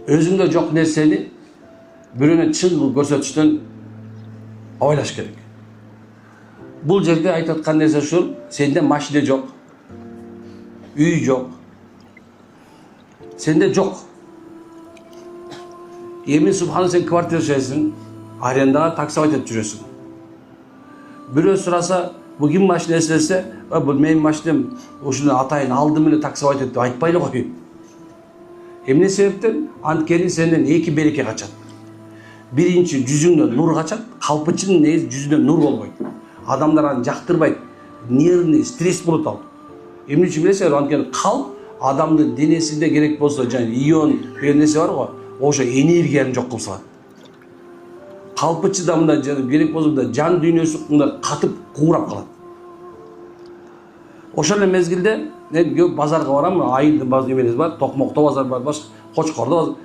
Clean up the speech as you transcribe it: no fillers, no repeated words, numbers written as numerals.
Özünde жоқ нерсени бирөөнө чын кылып көрсөтүштөн ойлош керек. Бул жерде айтып аткан нерсе ушул: сенде машина жок, үй жок. Сенде жок. Эми субхана сен квартира жайсың, арендага таксовать этип жүрөсүң. Бирөө сураса, бул ким машинасы десе, бул менин машинам, ушуну атайын алдым эле таксовать этип айтпай эле кой. Эмне себептен? Анткени сенден эки береке качат. Биринчи, жүзүңдөн нур качат, калпычынын жүзүнөн нур болбойт. Адамдар аны жактырбайт, нервный стресс болот ал. Эмне үчүн билесиңер? Анткени калп адамдын денесинде керек болсо, жана ион деген нерсе бар го, ошо энергияны жок кылып салат. Калпычыда мындай керек болсо жан дүйнөсү мындай катып куурап калат. Ошол эле мезгилде мен базарга барам, айылдын базары эмес бар, Токмокто базар бар, Кочкордо базар.